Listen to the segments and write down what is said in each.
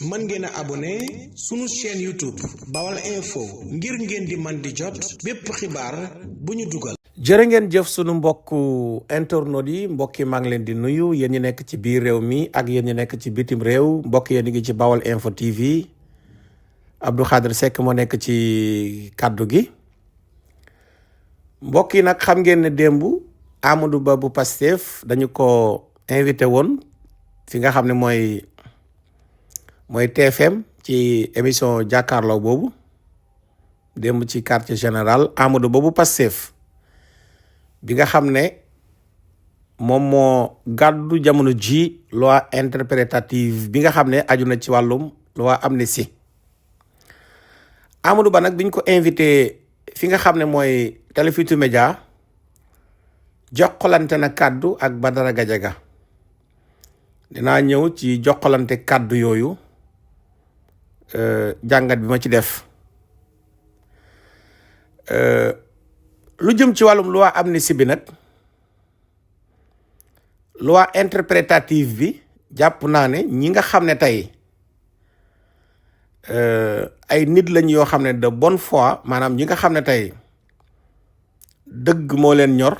mën ngeen a abonné sunu chaîne YouTube Bawal Info ngir ngeen di man di jot bépp xibaar bu ñu dugal. jërë ngeen jëf sunu mbokku internautes yi mbokk yi maa ngi leen di nuyu yéen ñi nekk ci biir réew mi ak yéen ñi nekk ci bitim réew mbokk yéen ngi ci Bawal Info TV Abdou Khadre Seck moo nekk ci kaddu gi. mbokk yi nag xam ngeen ne démb Amadou Ba bu Pastef dañu ko invité woon fi nga xam ne mooy TFM ci émission jàkkaarloo boobu démb ci quartier général Amadou Ba bu Pastef bi nga xam ne moom moo gàddu jamono ji loi interprétative bi nga xam ne aju na ci wàllum loi amnistie. Amadou Ba nag biñ ko invité fi nga xam ne mooy Télé Futurs Médias jokkalante na kàddu ak Badara Gadiaga dinaa ñëw ci jokkalante kàddu yooyu jàngat bi ma ci def lu jëm ci wàllum loi amnistie bi nag loi interprétative bi jàpp naa ne ñi nga xam ne tey ay nit lañ yoo xam ne de bonne foi maanaam ñi nga xam ne tey dëgg moo leen ñor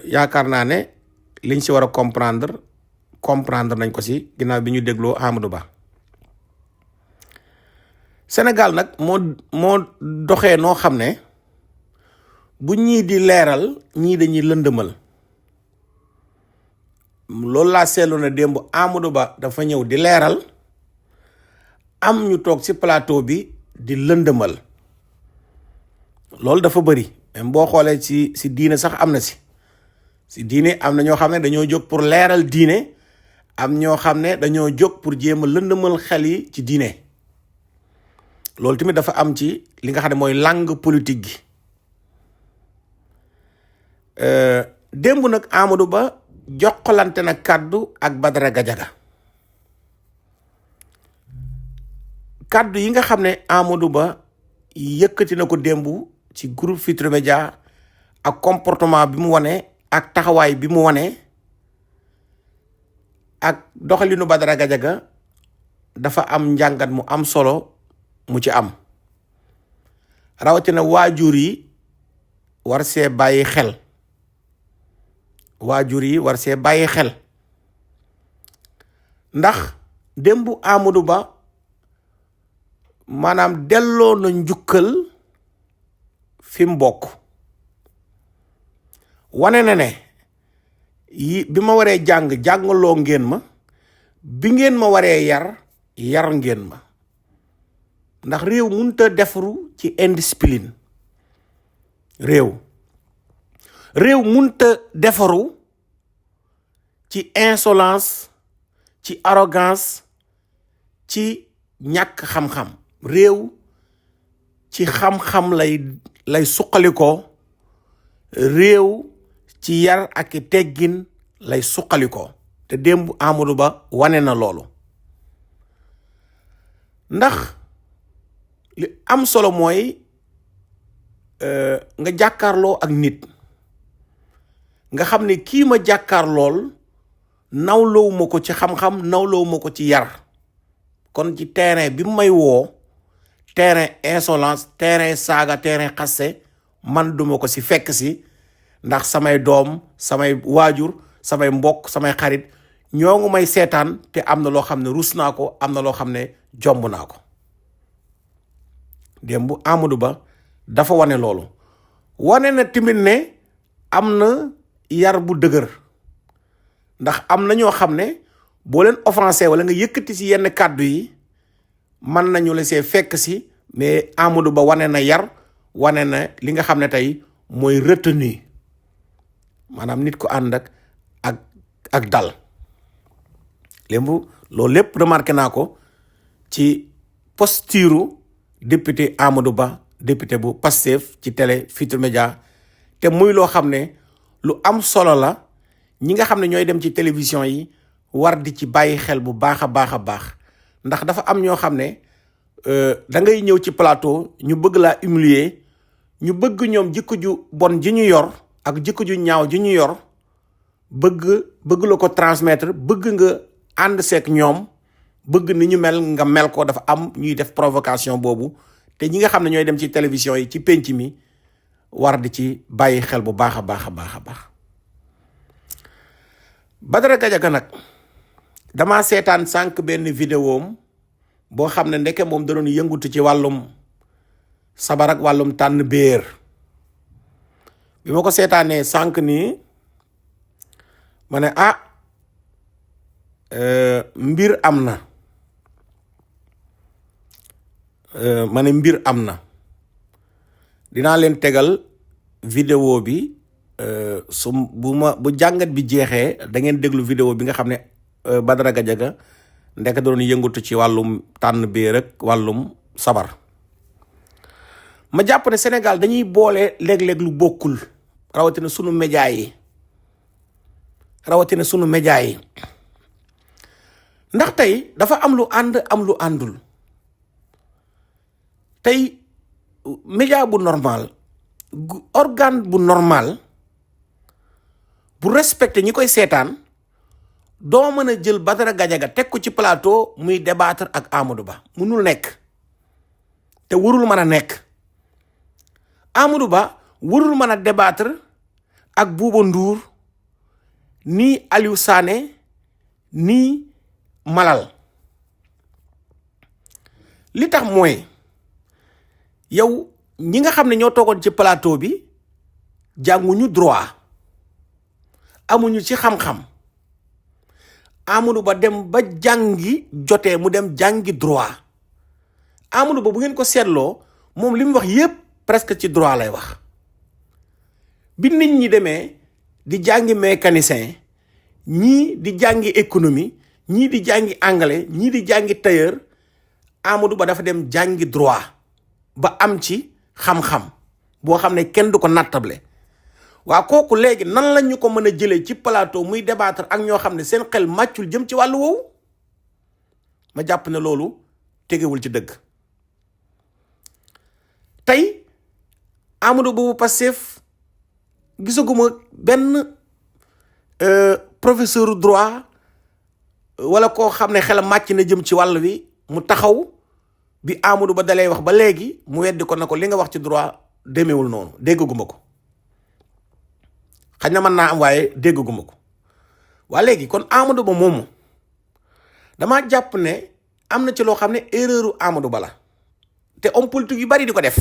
yaakaar naa ne liñ si war a comprendre nañ ko si ginnaaw bi ñu dégloo Amadou Ba. Sénégal nag moo doxee noo xam ne bu ñii di leeral ñii dañuy lëndëmal loolu laa seetlu na démb Amadou Ba dafa ñëw di leeral am ñu toog ci plateau bi di lëndëmal loolu dafa bëri même boo xoolee ci diine sax am na si diine am na ñoo xam ne dañoo jóg pour leeral diine am ñoo xam ne dañoo jóg pour jéem a lëndëmal xel yi ci diine loolu tamit dafa am ci li nga xam ne mooy langue politique gi démb nag Amadou Ba jokkalante na kàddu ak Badara Gadiaga kàddu yi nga xam ne Amadou Ba yëkkati na ko démb ci groupe Futurs Médias ak comportement bi mu wane ak taxawaay bi mu wane ak doxalinu Badara Gadiaga dafa am njàngat mu am solo mu ci am rawatina waajur yi war see bàyyi xel ndax démb Amadou Ba maanaam delloo na njukkal fi mu bokk wane na ne bi ma waree jàngaloo ngeen ma bi ngeen ma waree yar ngeen ma ndax réew mënut a defaru ci indiscipline réew mënut a defaru ci insolence ci arrogance ci ñàkk xam-xam réew ci xam-xam lay suqalikoo réew ci yar ak teggin lay suqalikoo te démb Amadou Ba wane na loolu ndax li am solo mooy nga jàkkaarloo ak nit nga xam ne kii ma jàkkaarlool nawlowuma ko ci xam-xam nawlowuma ko ci yar kon ci terrain bi may woo terrain insolence terrain saaga terrain xaste man duma ko si fekk si ndax samay doom samay waajur samay mbokk samay xarit ñoo ngi may seetaan te am na loo xam ne rus naa ko am na loo xam ne jomb naa ko démb Amadou Ba dafa wane loolu wane na tamit ne am na yar bu dëgër ndax am na ñoo xam ne boo leen offensé wala nga yëkkati si yenn kàddu yi mën nañu la see fekk si mais Amadou Ba wane na yar wane na li nga xam ne tey mooy retenu maanaam nit ko ànd ak dal loolu lépp remarqué naa ko ci posture député Amadou Ba député bu Pastef ci Télé Futurs Médias te muy loo xam ne lu am solo la ñi nga xam ne ñooy dem ci télévision yi war di ci bàyyi xel bu baax a baax ndax dafa am ñoo xam ne da ngay ñëw ci plateau ñu bëgg laa humilier ñu bëgg ñoom jikko ju bon ji ñu yor ak jikko ju ñaaw ji ñu yor bëgg la ko transmettre bëgg nga ànd seeg ñoom bëgg ni ñu mel nga mel ko. dafa am ñuy def provocation boobu te ñi nga xam ne ñooy dem ci télévision yi ci penc mi war di ci bàyyi xel bu baax a baax a baax a baax. Badara Gadiaga nag dama seetaan sànq benn vidéom boo xam ne ndeke moom da doon yëngutu ci wàllum sabar ak wàllum tànn béer. bi ma ko seetaanee sànq nii ma ne mbir am na. mbir am na. dinaa leen tegal vidéo bi bu jàngat bi jeexee da ngeen déglu vidéo bi nga xam ne Badara Gadiaga ndek doon yëngatu ci wàllum tànn béer ak wàllum sabar. ma jàpp ne Sénégal dañuy boole léeg-léeg lu bokkul rawatina sunu média yi ndax tey dafa am lu ànd am lu àndul. tey média bu normal organe bu normal bu respecté ñi koy seetaan doo mën a jël Badara Gadiaga teg ko ci plateau muy débattre ak Amadou Ba munul nekk te warul mën a nekk. Amadou Ba warul mën a débattre ak Bouba Ndour nii Aliou Sané nii Malal. li tax mooy yow ñi nga xam ne ñoo toogoon ci plateau bi jànguñu droit amuñu ci xam-xam. Amadou Ba dem ba jàngi jotee mu dem jàngi droit. Amadou Ba bu ngeen ko seetloo moom li mu wax yépp presque ci droit lay wax. bi nit ñi demee di jàngi mécanicien ñii di jàngi économie ñii di jàngi anglais ñii di jàngi tailleur Amadou Ba dafa dem jàngi droit ba am ci xam-xam boo xam ne kenn du ko nattable. waa kooku léegi nan la ñu ko mën a jëlee ci plateau muy débattre ak ñoo xam ne seen xel màccul jëm ci wàllu woowu. ma jàpp ne loolu tegewul ci dëgg. tey Amadou Ba bu Pastef gisaguma benn professeur droit wala koo xam ne xelam màcc na jëm ci wàll wi mu taxaw bi Amadou Ba dalay wax ba léegi mu weddi ko na ko li nga wax ci droit demeewul noonu déggaguma ko. xañ na mën naa am waaye déggaguma ko. waa léegi kon Amadou Ba moomu damaa jàpp ne am na ci loo xam ne erreuru Amadou Ba la te homme politique yu bari di ko def.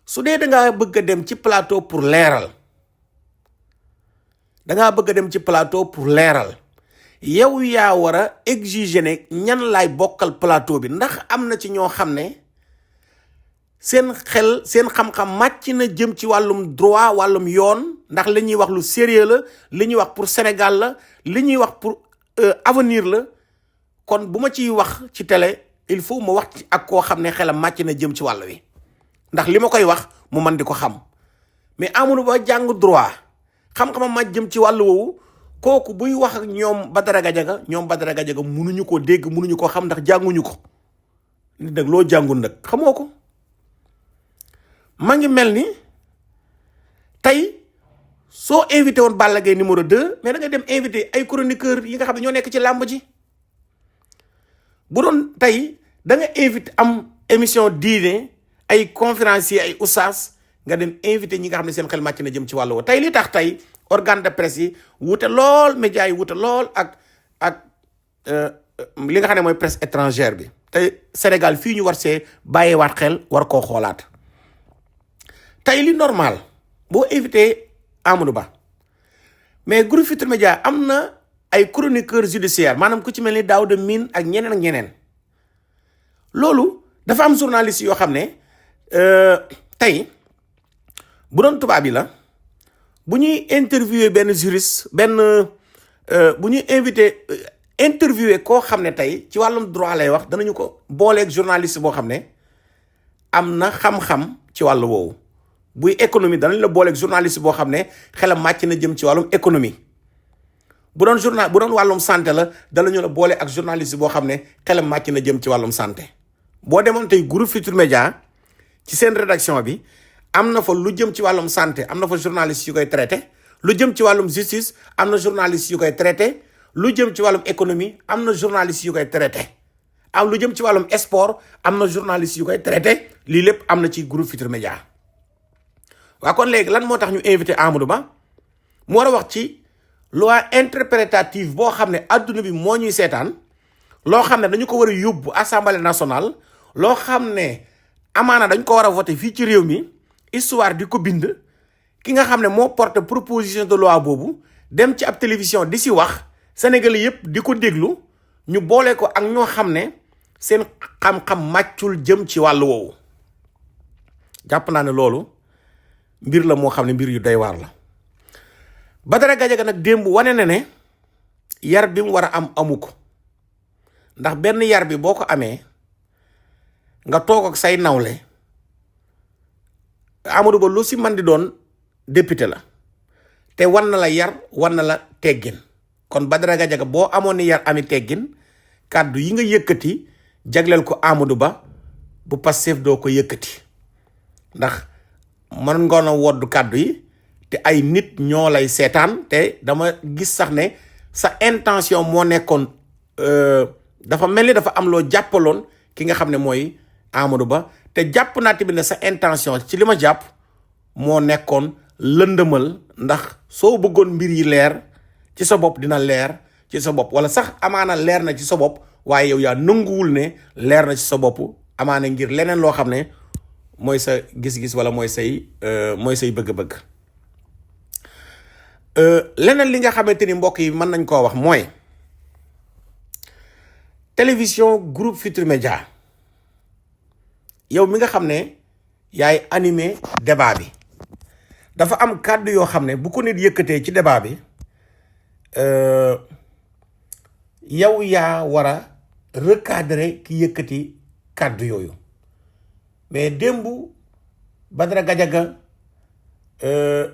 su dee dangaa bëgg a dem ci plateau pour leeral yow yaa war a exiger ne ñan laay bokkal plateau bi ndax am na ci ñoo xam ne seen xel seen xam-xam màcc na jëm ci wàllum droit wàllum yoon ndax li ñuy wax lu sérieux la li ñuy wax pour Sénégal la li ñuy wax pour avenir la. kon bu ma ciy wax ci télé il faut ma wax ci ak koo xam ne xelam màcc na jëm ci wàll wi ndax li ma koy wax mu man di ko xam. mais Amadou Ba jàng droit xam-xamam màcc jëm ci wàll woowu kooku buy wax ak ñoom Badara Gadiaga munuñu koo dégg munuñu koo xam ndax jànguñu ko. nit nag loo jàngul nag xamoo ko. ma ngi mel ni tey soo invité woon Balla Gaye numéro 2 mais da nga dem invité ay chroniqueurs yi nga xam ne ñoo nekk ci làmb ji. bu doon tey da nga invité am émission diine ay conférenciers ay oustaz nga dem invité ñi nga xam ne seen xel màcc na jëm ci wàllu woo tey li tax tey organe de presse yi wute lool médias yi wute lool ak li nga xam ne mooy presse étrangère bi tey Sénégal fii ñu war see bàyyiwaat xel war koo xoolaat. tey li normal boo invité Amadou Ba mais groupe Futurs Médias am na ay chroniqueurs judiciaires maanaam ku ci mel ni Daouda Mine ak ñeneen loolu dafa am journaliste yoo xam ne tey bu doon tubaab yi la bu ñuy interviewé benn juriste bu ñuy interviewé koo xam ne tey ci wàllum droit lay wax danañu ko booleeg journaliste boo xam ne am na xam-xam ci wàllu woowu. buy économie danañ la booleeg journaliste boo xam ne xelam màcc na jëm ci wàllum économie bu doon wàllum santé la danañu la boole ak journaliste boo xam ne xelam màcc na jëm ci wàllum santé. boo demoon tey groupe Futurs Médias ci seen rédaction bi am na fa lu jëm ci wàllum santé am na fa journaliste yu koy traité lu jëm ci wàllum justice am na journaliste yu koy traité lu jëm ci wàllum économie am na journaliste yu koy traité am lu jëm ci wàllum sport am na journaliste yu koy traité lii lépp am na ci groupe Futurs Médias. waa kon léegi lan moo tax ñu invité Amadou Ba mu war a wax ci loi interprétative boo xam ne adduna bi moo ñuy seetaan loo xam ne dañu ko war a yóbbu assemblée nationale loo xam ne amaana dañ ko war a voté fii ci réew mi histoire di ko bind ki nga xam ne moo porte proposition de loi boobu dem ci ab télévision di si wax Sénégalais yëpp di ko déglu ñu boole ko ak ñoo xam ne seen xam-xam màccul jëm ci wàllu woowu. jàpp naa ne loolu mbir la moo xam ne mbir yu doy waar la. Badara Gadiaga nag démb wane na ne yar bi mu war a am amu ko ndax benn yar bi boo ko amee nga toog ak say nawle Amadou Ba lu si man di doon député la te wan na la yar wan na la teggin kon Badara Gadiaga boo amoon ni yar ami teggin kàddu yi nga yëkkati jagleel ko Amadou Ba bu Pastef doo ko yëkkati ndax mën ngoon a woddu kàddu yi te ay nit ñoo lay seetaan te dama gis sax ne sa intention moo nekkoon dafa mel ni dafa am loo jàppaloon ki nga xam ne mooy Amadou Ba te jàpp naa tamit ne sa intention ci li ma jàpp moo nekkoon lëndëmal ndax soo bëggoon mbir yi leer ci sa bopp dina leer ci sa bopp wala sax amaana leer na ci sa bopp waaye yow yaa nanguwul ne leer na ci sa bopp amaana ngir leneen loo xam ne mooy sa gis-gis wala mooy say bëgg-bëgg. leneen li nga xamante ni mbokk yi mën nañ koo wax mooy télévision groupe Futurs Médias yow mi nga xam ne yaay animé débat bi dafa am kàddu yoo xam ne bu ko nit yëkkatee ci débat bi yow yaa war a recadrer ki yëkkati kàddu yooyu mais démb Badara Gadiaga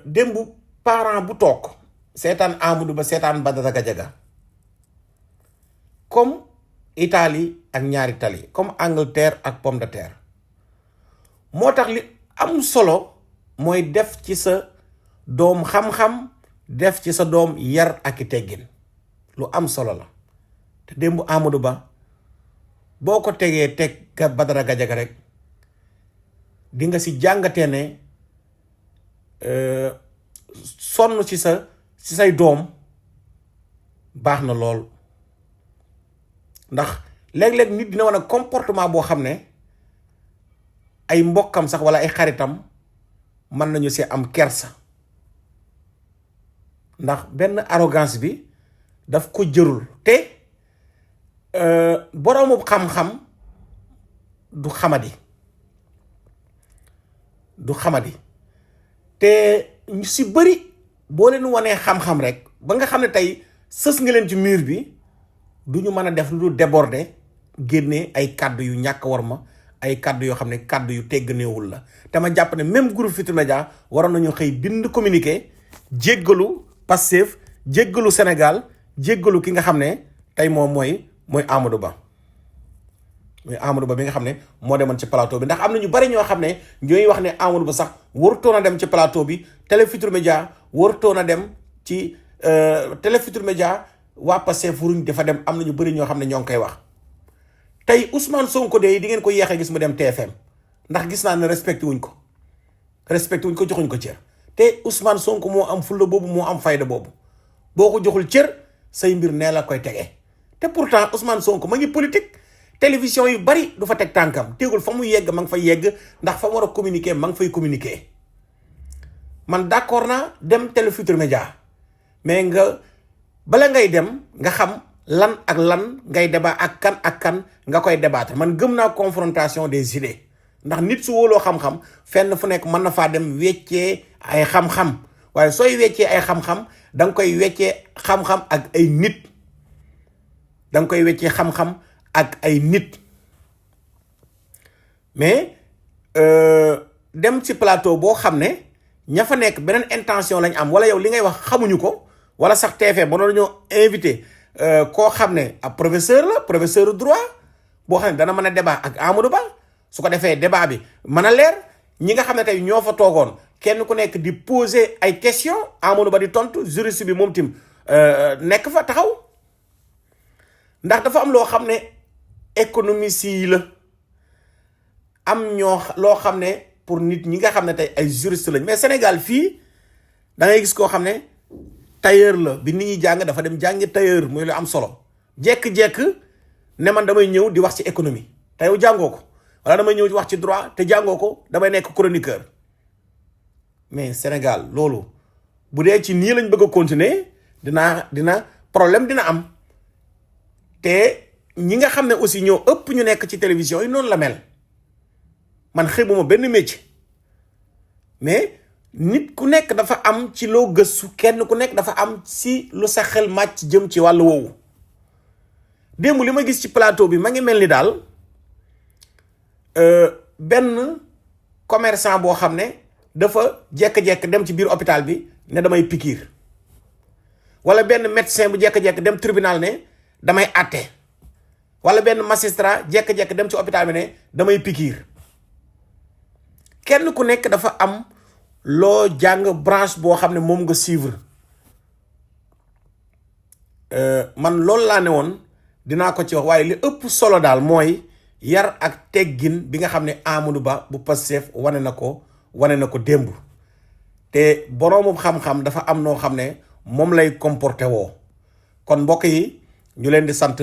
démb parent bu toog seetaan Amadou Ba seetaan Badara Gadiaga comme Italie ak ñaari tali comme Angleterre ak pomme de terre moo tax li am solo mooy def ci sa doom xam-xam def ci sa doom yar ak i teggin lu am solo la te démb Amadou Ba boo ko tegee teg ka Badara Gadiaga rek di nga si jàngatee ne sonn ci say doom baax na lool ndax léeg-léeg nit dina wane comportement boo xam ne ay mbokkam sax wala ay xaritam mën nañu see am kersa ndax benn arrogance bi daf ko jërul te boroomu xam-xam du xamadi te ñu si bëri boo leen wanee xam-xam rek ba nga xam ne tey sës nga leen ci mur bi du ñu mën a def lu dul déborder génne ay kàddu yu ñàkk war ma ay kàddu yoo xam ne kàddu yu tegganeewul la te ma jàpp ne même groupe Futurs Médias waroon nañu xëy bind communiqué jéggalu Pastef jéggalu Sénégal jéggalu ki nga xam ne tey moom mooy Amadou Ba muy Amadou Ba bi nga xam ne moo demoon ci plateau bi ndax am na ñu bari ñoo xam ne ñooy wax ne Amadou Ba sax warutoon a dem ci plateau bi Télé Futurs Médias warutoon a dem ci Télé Futurs Médias waa Pastef waruñ dafa dem am na ñu bari ñoo xam ne ñoo ngi koy wax. tey Ousmane Sonko de di ngeen ko yeexee gis mu dem TFM ndax gis naa ne respecté wuñ ko joxuñ ko cër te Ousmane Sonko moo am fulla boobu moo am fayda boobu boo ko joxul cër say mbir nee la koy tegee te pourtant Ousmane Sonko ma ngi politique. télévision yu bari du fa teg tànkam tegul fa mu yegg ma nga fay yegg ndax fa mu war a communiquer ma nga fay communiquer man d'accord naa dem Télé Futurs Médias mais nga bala ngay dem nga xam lan ak lan ngay débat ak kan nga koy débattre man gëm naa confrontation des idées ndax nit su wóoloo xam-xam fenn fu nekk mën na faa dem weccee ay xam-xam waaye sooy weccee ay xam-xam da nga koy weccee xam-xam ak ay nit da nga koy weccee xam-xam ak ay nit mais dem ci plateau boo xam ne ña fa nekk beneen intention lañ am wala yow li ngay wax xamuñu ko wala sax TFM ba noonu ñoo invité koo xam ne ab professeur droit boo xam ne dana mën a débat ak Amadou Ba su ko defee débat bi mën a leer ñi nga xam ne tey ñoo fa toogoon kenn ku nekk di poser ay questions Amadou Ba di tontu juriste bi moom tim nekk fa taxaw ndax dafa am loo xam ne économie si la am loo xam ne pour nit ñi nga xam ne tey ay juriste lañ mais Sénégal fii da ngay gis koo xam ne tailleur la bi nit ñi jàng dafa dem jàngi tailleur muy lu am solo jekk-jekk ne man damay ñëw di wax ci économie te yow jàngoo ko wala damay ñëw di wax ci droit te jàngoo ko damay nekk chroniqueur mais Sénégal loolu bu dee ci nii lañ bëgg a continuer dina problème dina am te ñi nga xam ne aussi ñoo ëpp ñu nekk ci télévision yi noonu la mel man xëbuma benn métier mais nit ku nekk dafa am ci loo gëstu kenn ku nekk dafa am si lu sa xel màcc jëm ci wàllu woowu démb li ma gis ci plateau bi ma ngi mel ni daal benn commerçant boo xam ne dafa jekk-jekk dem ci biir hôpital bi ne damay pikiir wala benn médecin bu jekk-jekk dem tribunal ne damay àtte wala benn magistrat jekk-jekk dem ci hôpital bi ne damay pikiir kenn ku nekk dafa am loo jàng branche boo xam ne moom nga suivre man loolu laa ne woon dinaa ko ci wax waaye li ëpp solo daal mooy yar ak teggin bi nga xam ne Amadou Ba bu Pastef wane na ko démb te boroomu xam-xam dafa am noo xam ne moom lay comporté woo kon mbokk yi ñu leen di sant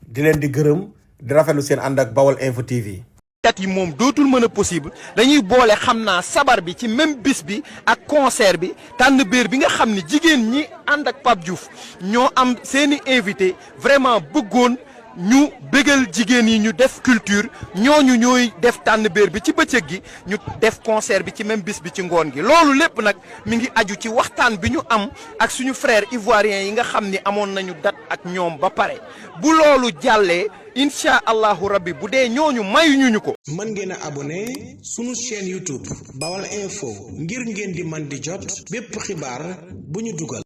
di leen di gërëm di rafetlu seen ànd ak Bawal Info TV. kat yi moom dootul mën a possible dañuy boole xam naa sabar bi ci même bis bi ak concert bi tànn béer bi nga xam ni jigéen ñi ànd ak Pape Diouf ñoo am seeni invité vraiment bëggoon ñu bégal jigéen yi ñu def culture ñooñu ñooy def tànn béer bi ci bëccëg gi ñu def concert bi ci même bis bi ci ngoon gi loolu lépp nag mi ngi aju ci waxtaan bi ñu am ak suñu frère ivoirien yi nga xam ni amoon nañu date ak ñoom ba pare bu loolu jàllee incha allahu rabbi bu dee ñooñu mayuñu ñu ko. mën ngeen a abonné sunu chaîne YouTube Bawal Info ngir ngeen di man di jot bépp xibaar bu ñu dugal.